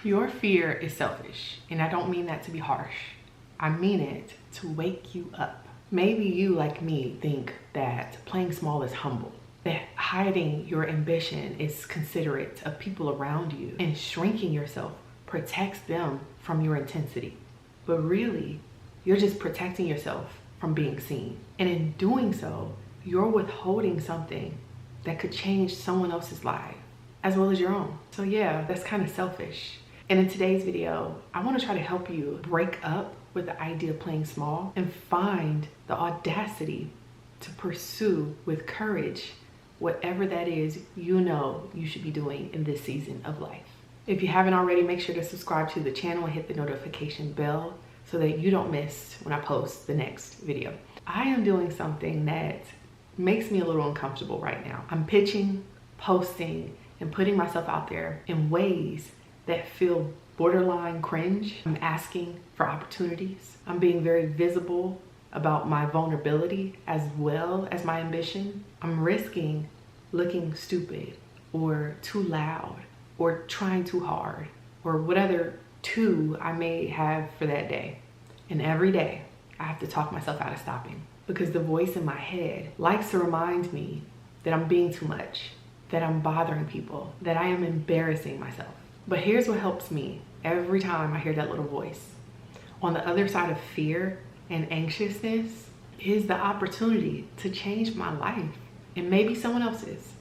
Your fear is selfish, and I don't mean that to be harsh. I mean it to wake you up. Maybe you, like me, think that playing small is humble, that hiding your ambition is considerate of people around you, and shrinking yourself protects them from your intensity. But really, you're just protecting yourself from being seen. And in doing so, you're withholding something that could change someone else's life as well as your own. So yeah, that's kind of selfish. And in today's video, I want to try to help you break up with the idea of playing small and find the audacity to pursue with courage whatever that is you know you should be doing in this season of life. If you haven't already, make sure to subscribe to the channel and hit the notification bell so that you don't miss when I post the next video. I am doing something that makes me a little uncomfortable right now. I'm pitching, posting, and putting myself out there in ways that feel borderline cringe. I'm asking for opportunities. I'm being very visible about my vulnerability as well as my ambition. I'm risking looking stupid or too loud or trying too hard or what other two I may have for that day. And every day I have to talk myself out of stopping because the voice in my head likes to remind me that I'm being too much, that I'm bothering people, that I am embarrassing myself. But here's what helps me every time I hear that little voice. On the other side of fear and anxiousness is the opportunity to change my life and maybe someone else's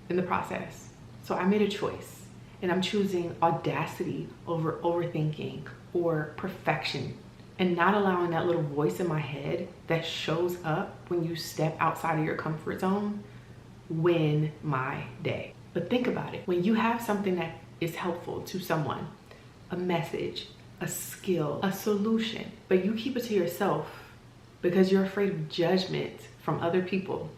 in the process. So I made a choice and I'm choosing audacity over overthinking or perfection and not allowing that little voice in my head that shows up when you step outside of your comfort zone win my day. But think about it. When you have something that is helpful to someone, a message, a skill, a solution, but you keep it to yourself because you're afraid of judgment from other people,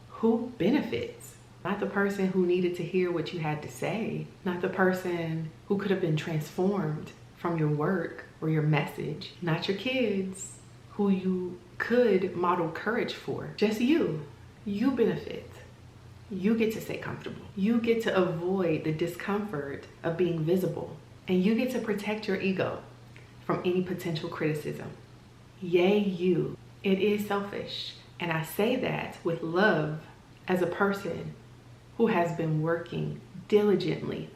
who benefits? Not the person who needed to hear what you had to say, not the person who could have been transformed from your work or your message, not your kids who you could model courage for, just you. You benefit. You get to stay comfortable. You get to avoid the discomfort of being visible, and you get to protect your ego from any potential criticism. Yay, you. It is selfish, and I say that with love as a person who has been working diligently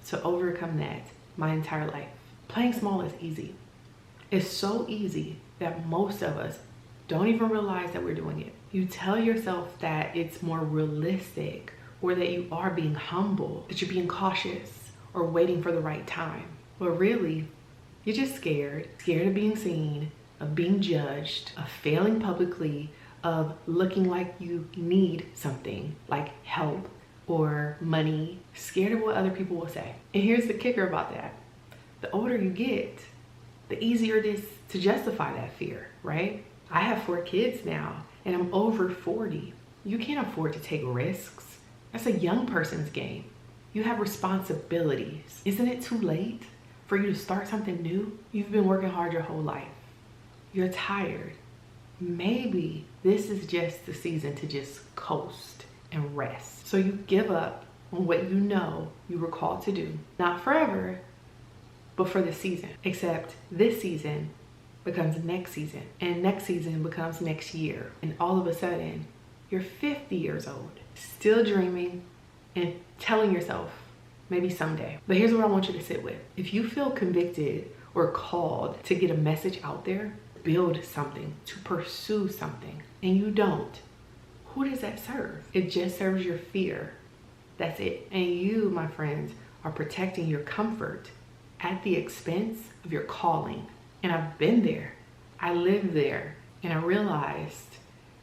to overcome that my entire life. Playing small is easy. It's so easy that most of us don't even realize that we're doing it. You tell yourself that it's more realistic or that you are being humble, that you're being cautious or waiting for the right time. But really, you're just scared of being seen, of being judged, of failing publicly, of looking like you need something like help or money, scared of what other people will say. And here's the kicker about that. The older you get, the easier it is to justify that fear, right? I have 4 kids now and I'm over 40. You can't afford to take risks. That's a young person's game. You have responsibilities. Isn't it too late for you to start something new? You've been working hard your whole life. You're tired. Maybe this is just the season to just coast and rest. So you give up on what you know you were called to do. Not forever, but for the season. Except this season becomes next season, and next season becomes next year. And all of a sudden, you're 50 years old, still dreaming and telling yourself, maybe someday. But here's what I want you to sit with. If you feel convicted or called to get a message out there, build something, to pursue something, and you don't, who does that serve? It just serves your fear. That's it. And you, my friends, are protecting your comfort at the expense of your calling. And I've been there. I lived there. And I realized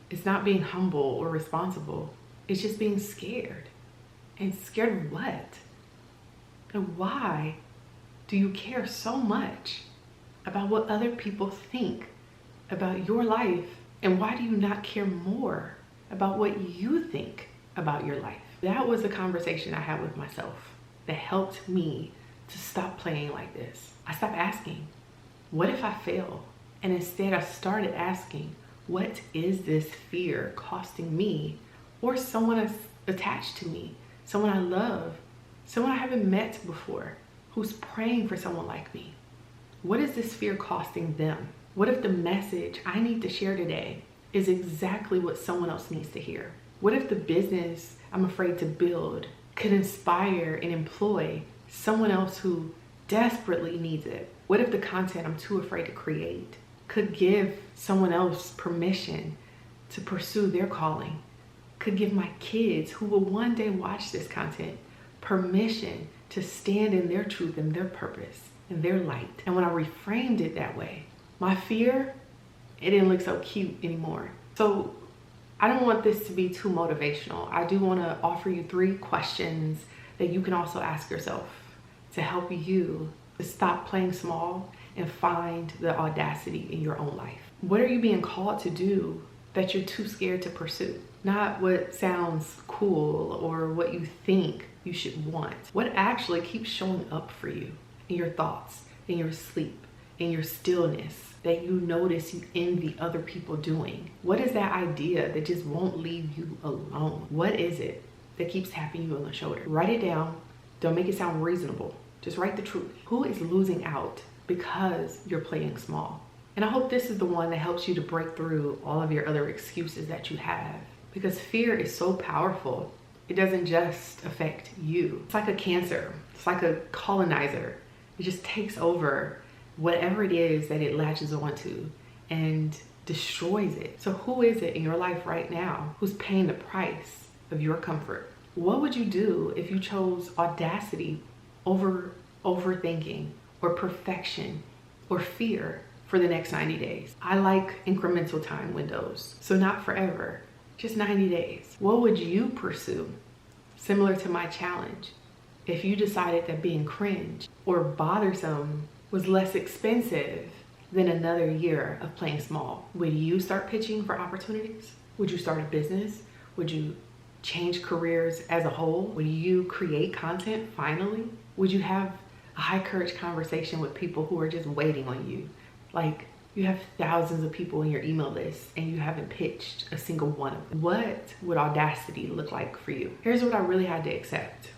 it's not being humble or responsible. It's just being scared. And scared of what? And why do you care so much about what other people think about your life? And why do you not care more about what you think about your life? That was a conversation I had with myself that helped me to stop playing like this. I stopped asking, what if I fail? And instead I started asking, what is this fear costing me or someone that's attached to me, someone I love, someone I haven't met before? who's praying for someone like me? What is this fear costing them? What if the message I need to share today is exactly what someone else needs to hear? What if the business I'm afraid to build could inspire and employ someone else who desperately needs it? What if the content I'm too afraid to create could give someone else permission to pursue their calling? Could give my kids who will one day watch this content permission to stand in their truth and their purpose and their light? And when I reframed it that way, my fear, it didn't look so cute anymore. So I don't want this to be too motivational. I do want to offer you 3 questions that you can also ask yourself to help you to stop playing small and find the audacity in your own life. What are you being called to do that you're too scared to pursue? Not what sounds cool or what you think you should want. What actually keeps showing up for you in your thoughts, in your sleep, in your stillness, that you notice you envy other people doing? What is that idea that just won't leave you alone? What is it that keeps tapping you on the shoulder? Write it down. Don't make it sound reasonable. Just write the truth. Who is losing out because you're playing small? And I hope this is the one that helps you to break through all of your other excuses that you have, because fear is so powerful. It doesn't just affect you. It's like a cancer. It's like a colonizer. It just takes over whatever it is that it latches onto and destroys it. So who is it in your life right now who's paying the price of your comfort? What would you do if you chose audacity over overthinking or perfection or fear for the next 90 days? I like incremental time windows. So not forever, just 90 days. What would you pursue? Similar to my challenge, if you decided that being cringe or bothersome was less expensive than another year of playing small, would you start pitching for opportunities? Would you start a business? Would you change careers as a whole? Would you create content finally? Would you have a high courage conversation with people who are just waiting on you? Like, you have thousands of people in your email list and you haven't pitched a single one of them. What would audacity look like for you? Here's what I really had to accept.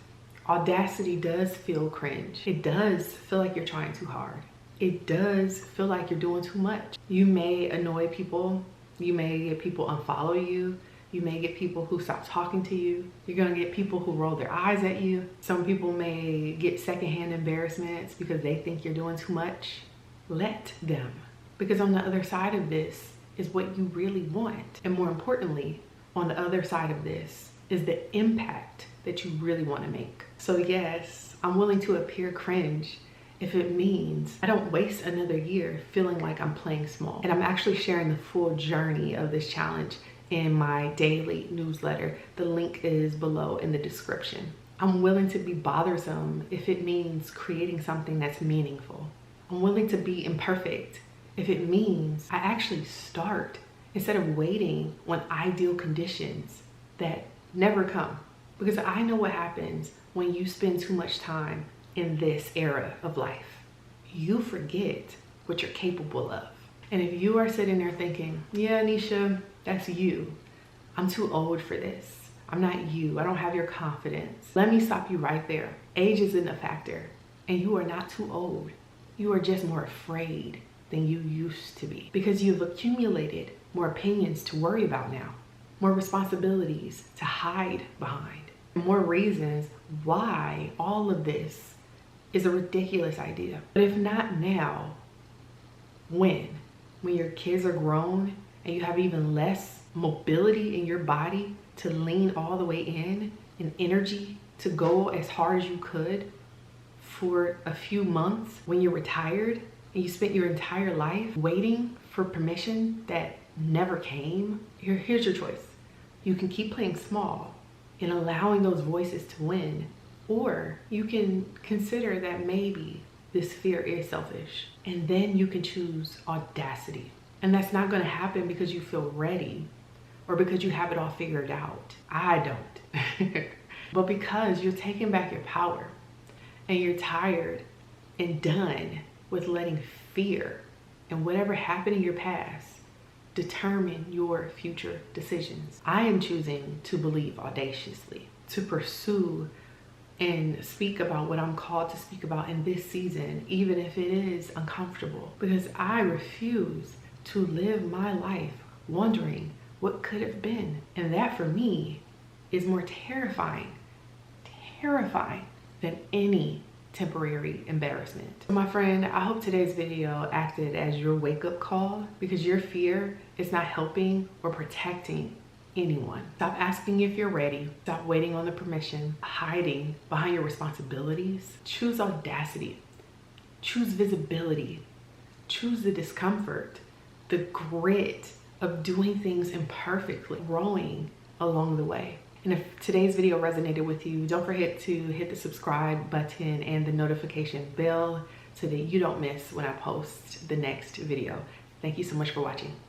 Audacity does feel cringe. It does feel like you're trying too hard. It does feel like you're doing too much. You may annoy people. You may get people unfollow you. You may get people who stop talking to you. You're gonna get people who roll their eyes at you. Some people may get secondhand embarrassments because they think you're doing too much. Let them. Because on the other side of this is what you really want. And more importantly, on the other side of this is the impact that you really want to make. So yes, I'm willing to appear cringe if it means I don't waste another year feeling like I'm playing small. And I'm actually sharing the full journey of this challenge in my daily newsletter. The link is below in the description. I'm willing to be bothersome if it means creating something that's meaningful. I'm willing to be imperfect if it means I actually start instead of waiting on ideal conditions that never come. Because I know what happens when you spend too much time in this era of life. You forget what you're capable of. And if you are sitting there thinking, yeah, Nisha, that's you. I'm too old for this. I'm not you. I don't have your confidence. Let me stop you right there. Age isn't a factor. And you are not too old. You are just more afraid than you used to be. Because you've accumulated more opinions to worry about now. More responsibilities to hide behind. More reasons why all of this is a ridiculous idea. But if not now, when? When your kids are grown and you have even less mobility in your body to lean all the way in and energy to go as hard as you could for a few months when you're retired and you spent your entire life waiting for permission that never came? Here's your choice. You can keep playing small and allowing those voices to win, or you can consider that maybe this fear is selfish, and then you can choose audacity. And that's not going to happen because you feel ready or because you have it all figured out. I don't. But because you're taking back your power and you're tired and done with letting fear and whatever happened in your past determine your future decisions. I am choosing to believe audaciously, to pursue and speak about what I'm called to speak about in this season, even if it is uncomfortable, because I refuse to live my life wondering what could have been. And that for me is more terrifying than any temporary embarrassment. So my friend, I hope today's video acted as your wake-up call, because your fear is not helping or protecting anyone. Stop asking if you're ready. Stop waiting on the permission, hiding behind your responsibilities. Choose audacity. Choose visibility. Choose the discomfort, the grit of doing things imperfectly, growing along the way. And if today's video resonated with you, don't forget to hit the subscribe button and the notification bell so that you don't miss when I post the next video. Thank you so much for watching.